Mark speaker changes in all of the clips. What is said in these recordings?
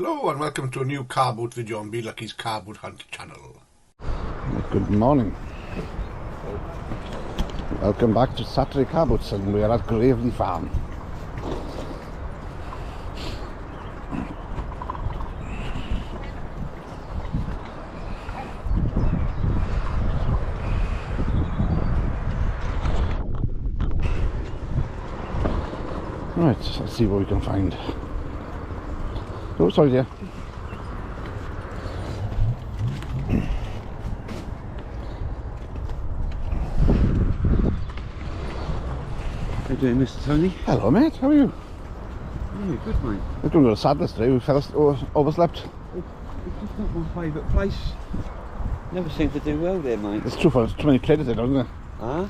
Speaker 1: Hello and welcome to a new car boat video on Be Lucky's Car Boat Hunt channel.
Speaker 2: Good morning. Welcome back to Saturday Car Boats, and we are at Graveley Farm. Right, let's see what we can find. Oh, sorry dear.
Speaker 3: How you doing, Mr. Tony?
Speaker 2: Hello mate, how are you?
Speaker 3: Yeah, good mate.
Speaker 2: We're doing a sadness today, we overslept.
Speaker 3: It's not my favourite place. Never seem to do well there, mate.
Speaker 2: It's true, there's too many traders there, doesn't there?
Speaker 3: Huh?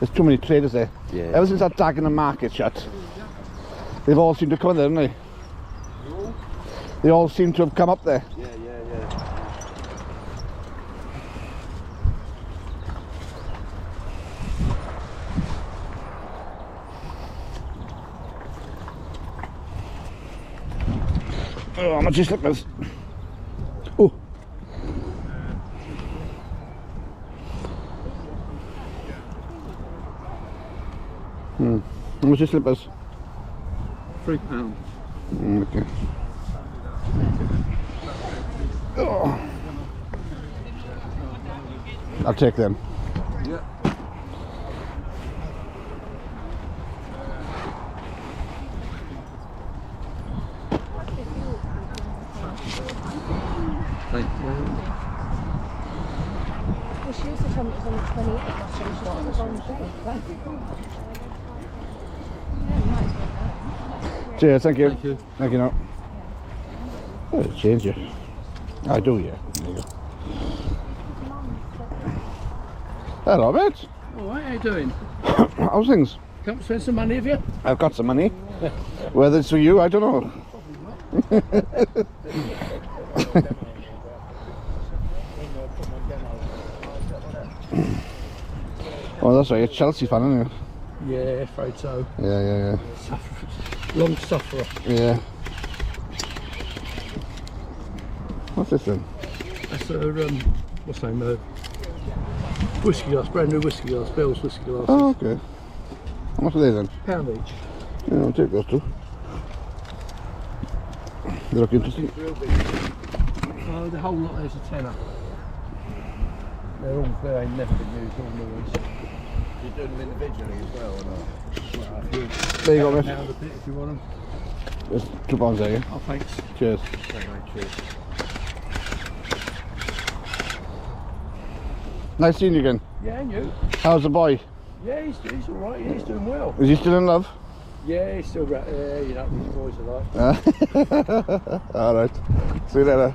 Speaker 2: There's too many traders there.
Speaker 3: Yeah.
Speaker 2: Ever since that Dagenham market shut, they've all seemed to come in there, haven't they? They all seem to have come up there.
Speaker 3: Yeah.
Speaker 2: Oh, how much your slippers? Oh. How much your slippers?
Speaker 3: £3.
Speaker 2: Okay. Oh. I'll take them.
Speaker 3: Yeah. Thank you.
Speaker 4: Well, she also told me it was on the 28th, so she thought it was on the day.
Speaker 2: Cheers, thank you.
Speaker 3: Thank you.
Speaker 2: Thank you, no. Oh, change it. I do, yeah. There you go. Hello, mate.
Speaker 5: Alright, how you doing?
Speaker 2: How's things?
Speaker 5: Come spend some money, have you?
Speaker 2: I've got some money. Whether it's for you, I don't know. Oh, that's right, you're a Chelsea fan, aren't you?
Speaker 5: Yeah, afraid so.
Speaker 2: Yeah.
Speaker 5: Long sufferer.
Speaker 2: Yeah. What's this then?
Speaker 5: That's a, what's the name? Whiskey glass, brand new whiskey glass, Bell's whiskey glasses.
Speaker 2: Oh, okay. How much are they then?
Speaker 5: Pound each.
Speaker 2: Yeah, I'll take those two. They look interesting.
Speaker 5: Oh, the whole lot there's a tenner. They're all there, ain't never been used, all new ones.
Speaker 3: You're doing them individually as well, or not?
Speaker 2: There you go, mate.
Speaker 5: Pound a bit if you want them.
Speaker 2: There's £2 there, yeah?
Speaker 5: Oh, thanks.
Speaker 2: Cheers.
Speaker 3: Okay, mate, cheers.
Speaker 2: Nice seeing you again.
Speaker 5: Yeah, and you?
Speaker 2: How's the boy?
Speaker 5: Yeah, he's alright, yeah, he's doing well.
Speaker 2: Is he still in love?
Speaker 5: Yeah, he's still, yeah, you know, these boys are like.
Speaker 2: Alright. See you later.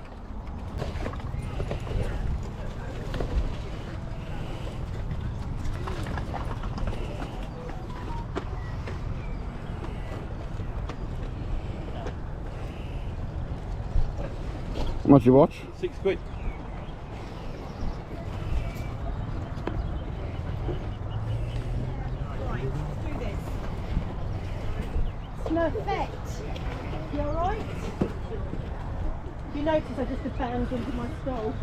Speaker 2: How much you watch?
Speaker 3: £6.
Speaker 4: Perfect. You alright? You notice I just abandoned into my stall.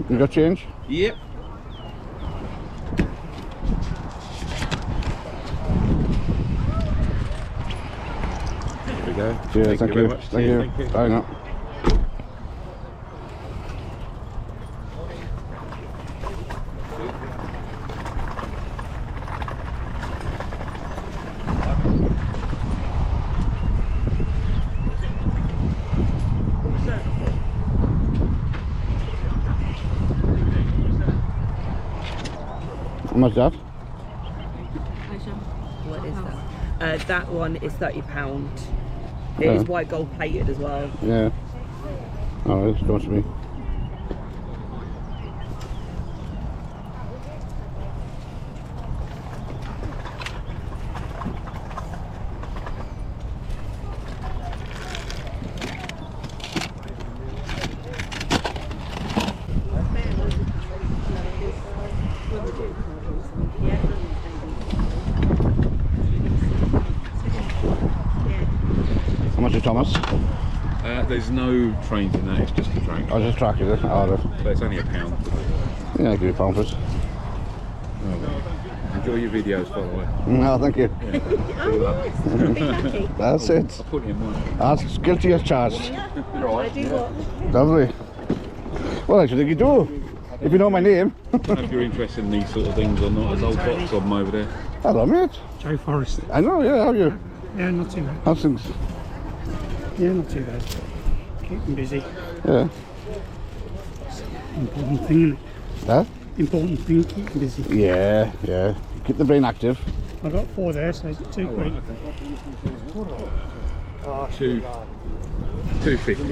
Speaker 2: You got change?
Speaker 3: Yep. There we go.
Speaker 2: Cheers, thank you.
Speaker 3: very much.
Speaker 2: Thank
Speaker 3: Cheers,
Speaker 2: you.
Speaker 3: thank you.
Speaker 2: Bye now. How much is that?
Speaker 6: What is that? That one is £30. It
Speaker 2: Yeah.
Speaker 6: is white gold plated as well.
Speaker 2: Yeah. Alright, it's going to me. much is Thomas?
Speaker 7: There's no trains in that, it's just a track.
Speaker 2: Oh, just a track, is it? Oh,
Speaker 7: So it's only £1.
Speaker 2: yeah, I'll give you £1 for it.
Speaker 7: Enjoy your videos, by the way.
Speaker 2: No, thank you.
Speaker 6: Oh, nice. Be lucky.
Speaker 2: That's it.
Speaker 7: I'll put it in one.
Speaker 2: That's guilty as charged.
Speaker 6: I do what?
Speaker 2: Lovely. Well, I should think you do. If you know my name.
Speaker 7: I don't know if you're interested in these sort of things or not. There's old box of them over there.
Speaker 2: Hello, mate.
Speaker 5: Joe Forrest.
Speaker 2: I know, yeah, how are you?
Speaker 5: Yeah, not too bad.
Speaker 2: How's things?
Speaker 5: Yeah, not too bad. Keeping busy.
Speaker 2: Yeah.
Speaker 5: Important thing, isn't it?
Speaker 2: Huh?
Speaker 5: Important thing, keeping busy.
Speaker 2: Yeah, yeah. Keep the brain active.
Speaker 5: I got 4 there, so it's 2 quid.
Speaker 7: 250.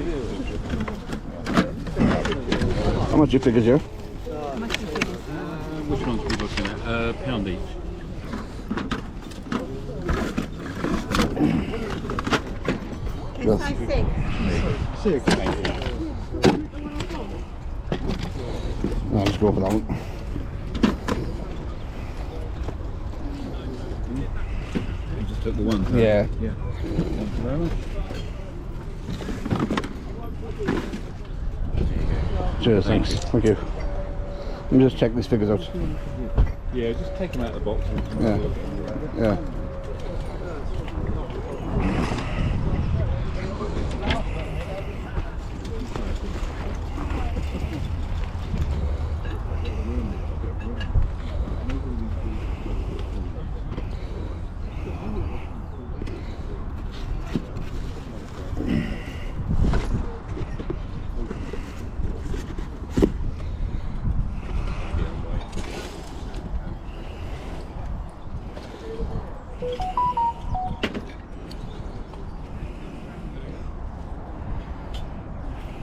Speaker 2: How much you figures here?
Speaker 7: Which ones are we looking at? £1 each.
Speaker 2: Yes. I'll just go for that one.
Speaker 7: You just took the one. So
Speaker 2: Yeah.
Speaker 7: Yeah. Thank you very much.
Speaker 2: Cheers, thanks. Thank you. Let me just check these figures out.
Speaker 7: Yeah, just take them out of the box.
Speaker 2: Yeah. Yeah.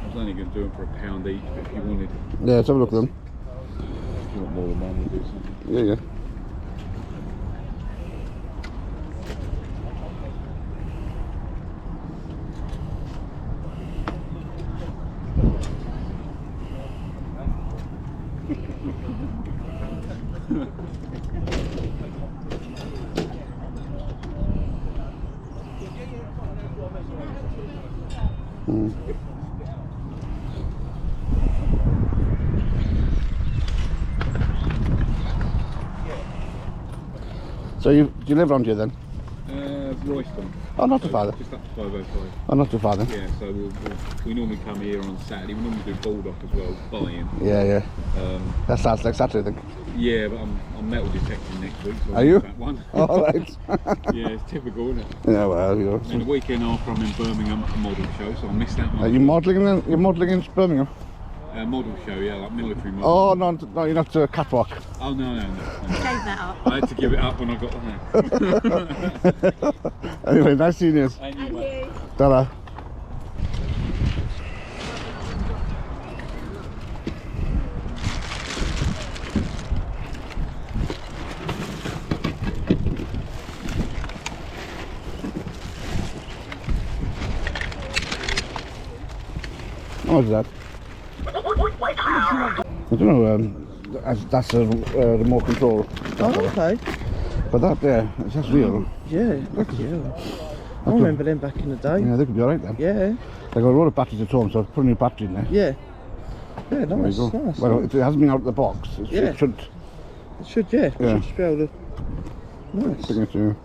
Speaker 7: I was only going to do them for £1 each, but if you wanted,
Speaker 2: Yeah, let's have a look at them.
Speaker 7: if you want more than one, we'll do something.
Speaker 2: Yeah, yeah. So do you live around here then?
Speaker 7: Royston.
Speaker 2: Oh, not too far then.
Speaker 7: Just up to 505.
Speaker 2: Oh, not too far then.
Speaker 7: Yeah, so we normally come here on Saturday. We normally do Baldock as well, buy-in.
Speaker 2: Yeah, yeah. That starts like Saturday, I think.
Speaker 7: Yeah, but I'm metal detecting next week. So
Speaker 2: Are you?
Speaker 7: That one.
Speaker 2: All right.
Speaker 7: Yeah, it's typical, isn't it?
Speaker 2: Yeah, well, you know.
Speaker 7: And the weekend after I'm in Birmingham at a model show, so I missed that one.
Speaker 2: Are you modelling in? You're modelling in Birmingham?
Speaker 7: Model show, yeah, like military model.
Speaker 2: Oh no, no, you're not catwalk.
Speaker 7: Oh no.
Speaker 6: Gave that up.
Speaker 7: I had to give it up when I got there.
Speaker 2: Anyway, nice seeing you.
Speaker 6: And you.
Speaker 2: Ta-ra. How much is that? I don't know, that's a remote control.
Speaker 3: Oh, okay.
Speaker 2: But that there, it's just real.
Speaker 3: Yeah, bloody hell. I remember them back in the day.
Speaker 2: Yeah, they could be alright then.
Speaker 3: Yeah,
Speaker 2: I got a lot of batteries at home, so I've put a new battery in there.
Speaker 3: yeah. Yeah,
Speaker 2: There
Speaker 3: nice,
Speaker 2: you go.
Speaker 3: nice.
Speaker 2: Well, it hasn't been out of the box.
Speaker 3: Yeah.
Speaker 2: It should.
Speaker 3: It should, yeah.
Speaker 2: Yeah.
Speaker 3: Should just be able to... Nice.
Speaker 2: Bring it to.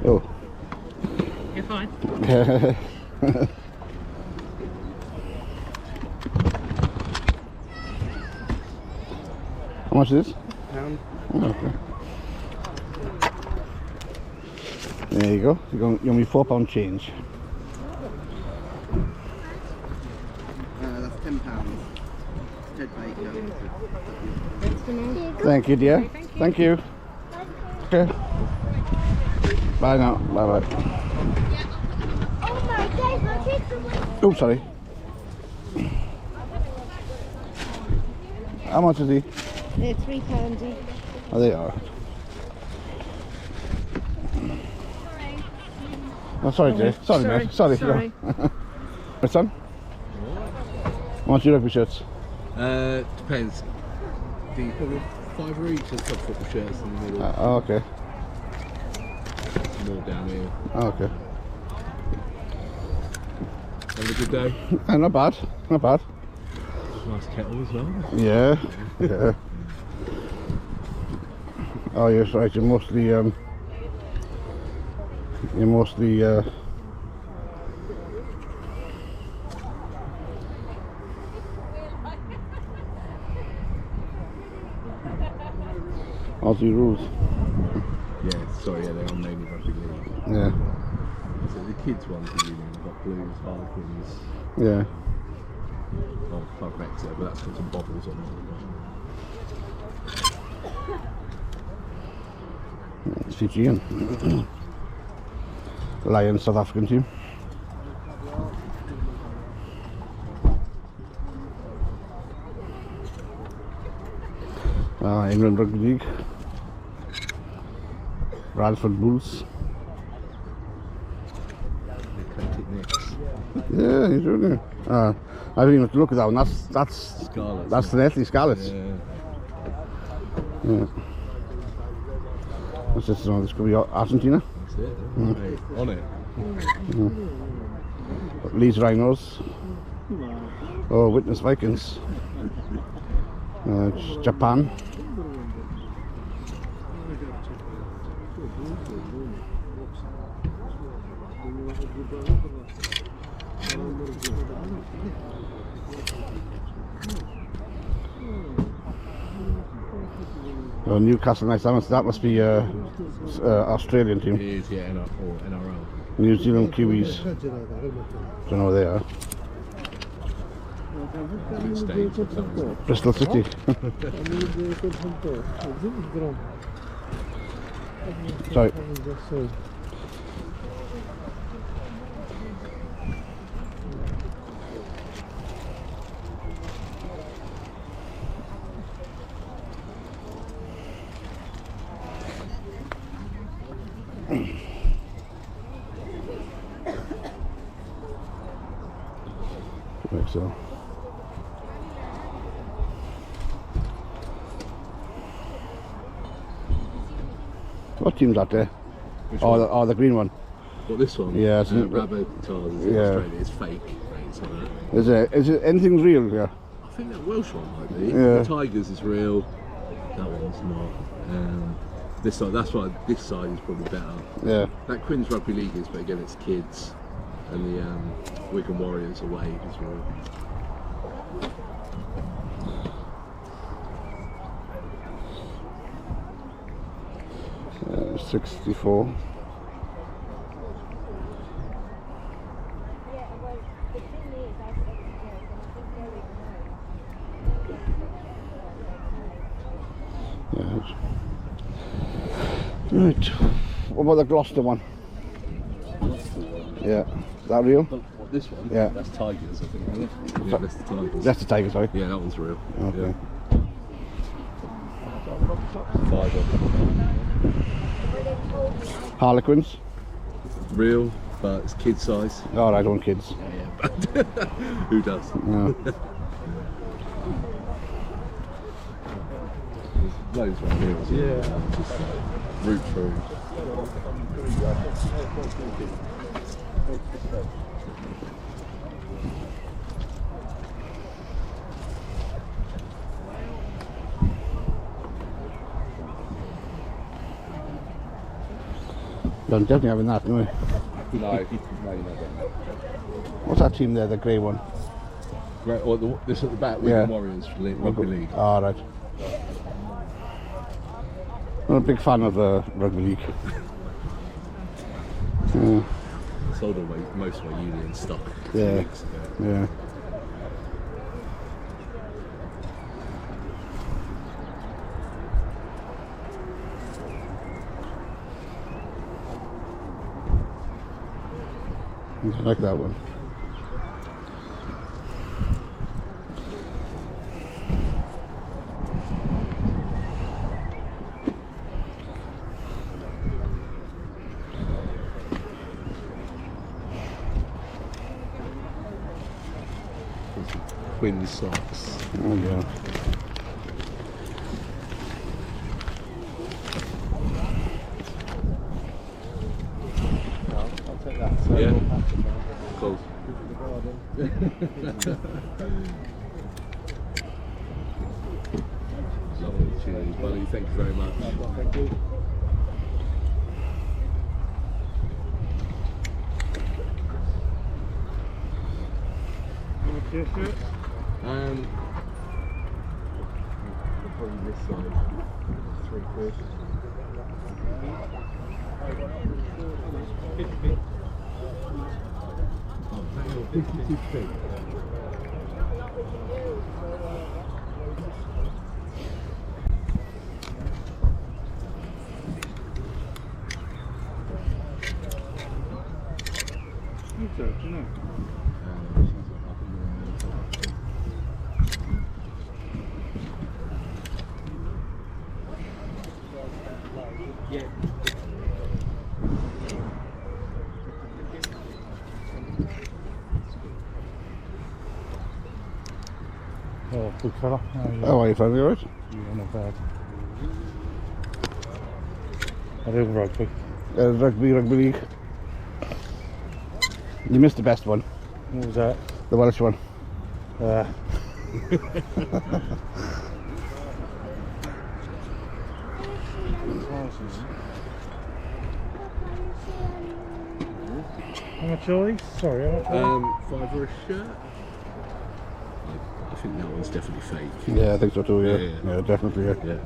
Speaker 2: Oh.
Speaker 6: You're fine.
Speaker 2: How much is this?
Speaker 3: Pound.
Speaker 2: Oh, okay. There you go. You owe me £4 change.
Speaker 3: That's £10. Ted Baker.
Speaker 2: Thank you, dear. Thank you. Okay. Bye now. Bye bye.
Speaker 4: Oh my days, my kids are waiting.
Speaker 2: Oh, sorry. How much is he?
Speaker 4: They're £3 each.
Speaker 2: Oh, they are. Oh, sorry, dear. Sorry, mate. Sorry.
Speaker 6: Sorry.
Speaker 2: My son? How much do you rugby shirts?
Speaker 8: Depends.
Speaker 5: £5 each. There's top football shirts in the middle.
Speaker 2: Oh, okay.
Speaker 5: More down here.
Speaker 2: Oh, okay.
Speaker 5: Having a good day?
Speaker 2: Not bad. Not bad.
Speaker 5: Nice kettle as well.
Speaker 2: Yeah. Yeah. Oh yes, right. You're mostly Aussie rules.
Speaker 5: Yeah, sorry, yeah, they're on mainly rugby league.
Speaker 2: Yeah.
Speaker 5: So the kids ones are union, they've got Blues, Harlequins,
Speaker 2: Yeah.
Speaker 5: Club Exeter, but that's got some bobbles on it.
Speaker 2: It's Fijian. Lions South African team. England Rugby League. Bradford Bulls.
Speaker 5: Eclectic mix.
Speaker 2: Yeah, he's really. I didn't even have to look at that one. That's
Speaker 5: Scarlets.
Speaker 2: That's the Nettley Scarlets.
Speaker 5: Yeah.
Speaker 2: Yeah. What's this? This could be Argentina.
Speaker 5: That's it. Hey, on it.
Speaker 2: Leeds Rhinos. Oh, Witness Vikings. Japan. Oh, Newcastle Knights. That must be Australian team.
Speaker 5: It is, yeah, or NRL.
Speaker 2: New Zealand Kiwis. Don't know where they are.
Speaker 5: States or something.
Speaker 2: Bristol City. Sorry. Like so. What team's that there?
Speaker 5: Which
Speaker 2: Oh,
Speaker 5: one?
Speaker 2: the green one.
Speaker 5: What, this one?
Speaker 2: Yeah, it's in-
Speaker 5: Rabbitohs in
Speaker 2: Yeah.
Speaker 5: Australia. It's fake. Right, so
Speaker 2: Is it anything real here?
Speaker 5: I think that Welsh one might be.
Speaker 2: Yeah.
Speaker 5: The Tigers is real. That one's not. This side, that's why this side is probably better.
Speaker 2: Yeah.
Speaker 5: That Queen's Rugby League is, but again, it's kids. And the Wigan Warriors away as well.
Speaker 2: 64. Yes. Right. What about the Gloucester one? Yeah. Is that real?
Speaker 5: What, this one?
Speaker 2: Yeah.
Speaker 5: That's Tigers, I think, isn't it? Yeah, that's the Tigers.
Speaker 2: That's the Tiger, sorry.
Speaker 5: Yeah, that one's real.
Speaker 2: Okay.
Speaker 5: Yeah.
Speaker 2: Harlequins?
Speaker 5: Real, but it's kid size.
Speaker 2: Oh, I don't kids.
Speaker 5: Yeah. Who does?
Speaker 2: No.
Speaker 5: Loads right here as well. Yeah. Just root through.
Speaker 2: You're definitely having that, no?
Speaker 5: No, you're not.
Speaker 2: What's that team there, the grey one?
Speaker 5: Right, or this at the back,
Speaker 2: Yeah.
Speaker 5: Wigan Warriors Rugby League.
Speaker 2: Oh, right. I'm a big fan of rugby league. Yeah.
Speaker 5: Sold away most of my union stock 2
Speaker 2: Yeah.
Speaker 5: weeks ago.
Speaker 2: Yeah. I like that one.
Speaker 5: Quinn socks.
Speaker 2: Oh yeah.
Speaker 8: worries, buddy. Thank you very much.
Speaker 5: Thank you.
Speaker 8: Probably this side. £3. 52p.
Speaker 5: Oh, big fella.
Speaker 2: How are you, fella? You alright?
Speaker 5: Yeah, not bad. I do rugby.
Speaker 2: Rugby league. You missed the best one.
Speaker 5: What was that?
Speaker 2: The Welsh one.
Speaker 5: How much are these? Sorry, how much are
Speaker 8: £5 a shirt. I think that one's definitely fake.
Speaker 2: Yeah, I think so too, yeah.
Speaker 8: Yeah.
Speaker 2: Yeah, definitely, yeah.
Speaker 8: Yeah.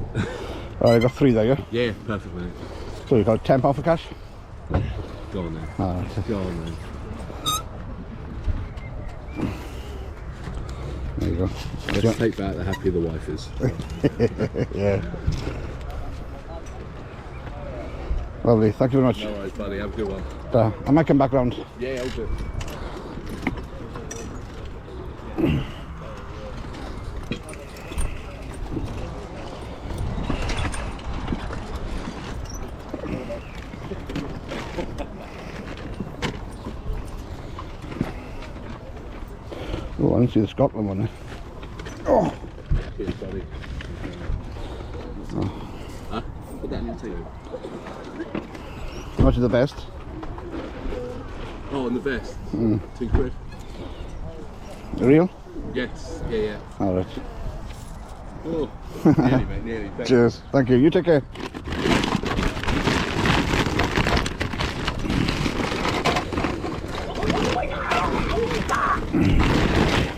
Speaker 2: Alright, I got 3 there, yeah?
Speaker 8: Yeah, perfect, mate.
Speaker 2: So you got £10 for cash?
Speaker 8: Go on then.
Speaker 2: Alright.
Speaker 8: Go on then.
Speaker 2: There you go.
Speaker 8: Let's take that, the happier the wife is.
Speaker 2: Yeah. Lovely, thank you very much.
Speaker 8: No worries, buddy. Have a good one.
Speaker 2: I might come back round.
Speaker 8: Yeah, I'll do it.
Speaker 2: Oh, I didn't see the Scotland one there. Oh!
Speaker 8: Cheers, buddy. Huh? Put that in your table.
Speaker 2: How much is the best?
Speaker 8: Oh, and the vest? £2.
Speaker 2: Real?
Speaker 8: Yes. Yeah, yeah.
Speaker 2: Alright.
Speaker 8: Oh, nearly, mate, nearly. Thank
Speaker 2: Cheers. Thank you. You take care.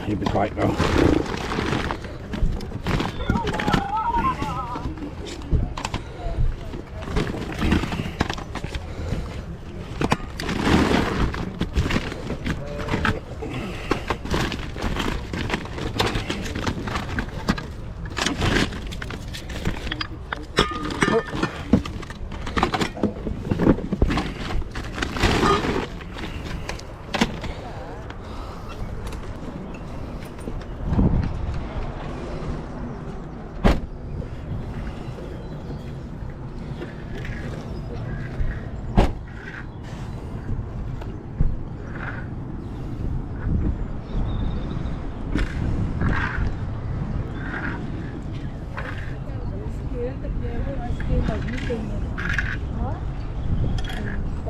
Speaker 2: You be quiet now.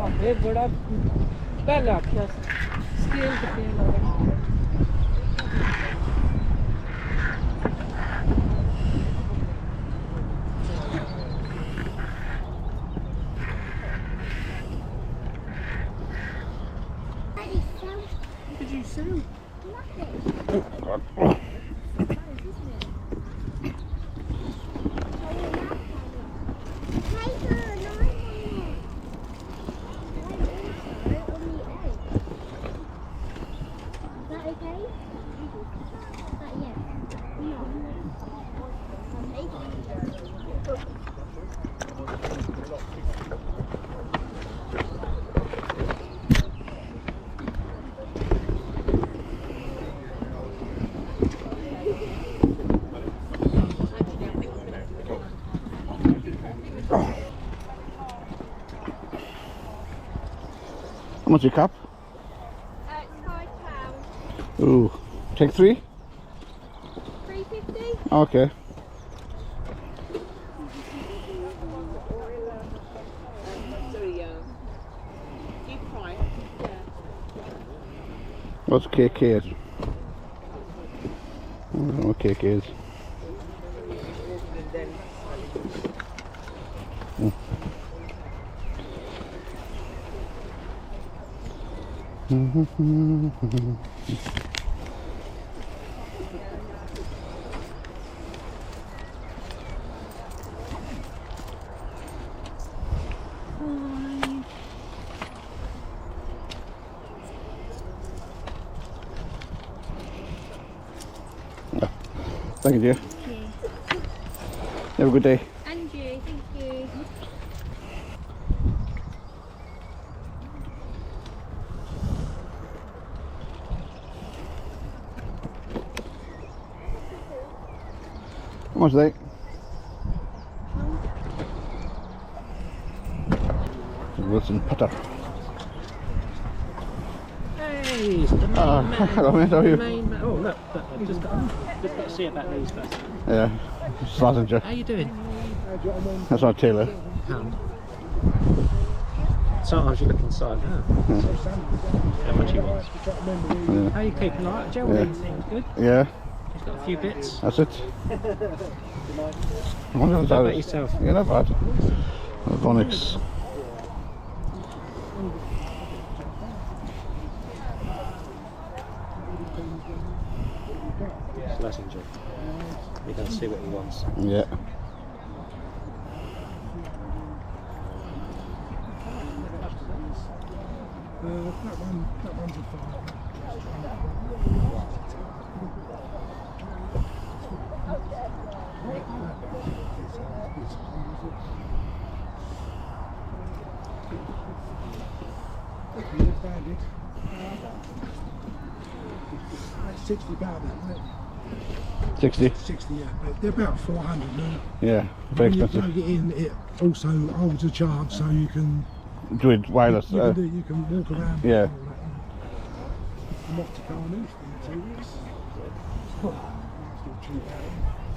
Speaker 6: भावे बड़ा पहले आख्या scale कितने लगे What did you say?
Speaker 2: How much your cap?
Speaker 4: It's £5.
Speaker 2: Ooh. Take 3?
Speaker 4: £3.50.
Speaker 2: Okay. What's KK? I don't know what KK is. Thank you, dear. Have a good day.
Speaker 4: And you, thank you.
Speaker 2: How much are they? Wilson Putter.
Speaker 3: Hey, it's the main man.
Speaker 2: Hello mate, how are you?
Speaker 3: Main man. Oh look, I've just got to see about these first.
Speaker 2: Yeah, Slazenger.
Speaker 3: How you doing?
Speaker 2: That's our tailor.
Speaker 3: Pound. Sometimes you look inside. How much he wants.
Speaker 2: Yeah.
Speaker 3: How you keeping? Alright, Joe?
Speaker 2: Yeah.
Speaker 3: Things good?
Speaker 2: Yeah,
Speaker 3: He's got a few bits.
Speaker 2: that's it.
Speaker 3: How about yourself?
Speaker 2: Yeah, not bad. Phonics.
Speaker 3: Slazenger. We're going to see what he wants.
Speaker 2: Yeah.
Speaker 5: That one's a fire. That's 60 pound, isn't it?
Speaker 2: 60.
Speaker 5: 60, yeah. But they're about 400 now.
Speaker 2: Yeah, very
Speaker 5: When you
Speaker 2: expensive.
Speaker 5: plug it in, it also holds a charge, so you can
Speaker 2: Do it wireless.
Speaker 5: you can walk around.
Speaker 2: yeah.
Speaker 5: And all that. I'm off to Cardiff in 2 weeks. Still cheap.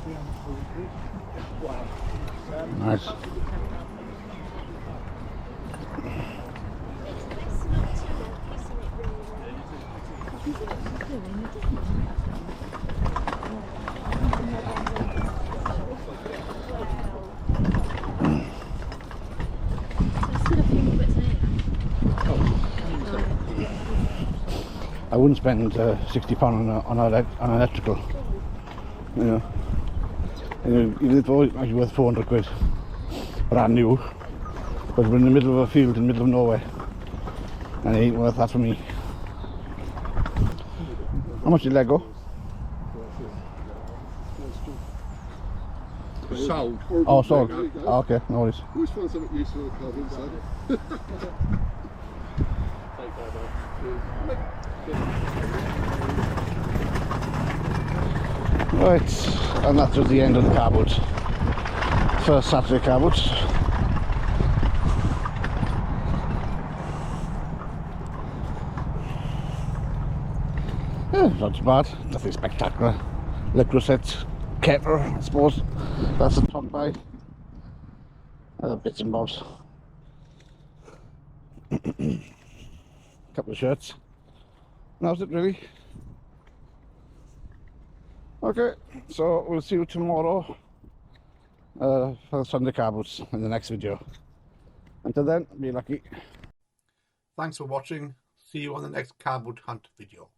Speaker 5: 340 quid.
Speaker 2: Nice. I wouldn't spend £60 on an electrical, you know. Even if it was actually worth 400 quid, brand new, but we're in the middle of a field in the middle of nowhere, and it ain't worth that for me. How much did Lego?
Speaker 8: Sold.
Speaker 2: Oh, sold. Oh, okay, no worries.
Speaker 8: Always find something useful to cover inside.
Speaker 2: Right, and that was the end of the car boot. First Saturday car boot. Yeah, not too bad, nothing spectacular. Le Creuset Ketter, I suppose. That's the top by. Other bits and bobs. Couple of shirts. And that was it really. Okay, so we'll see you tomorrow for the Sunday car boots in the next video. Until then, be lucky.
Speaker 1: Thanks for watching. See you on the next car boot hunt video.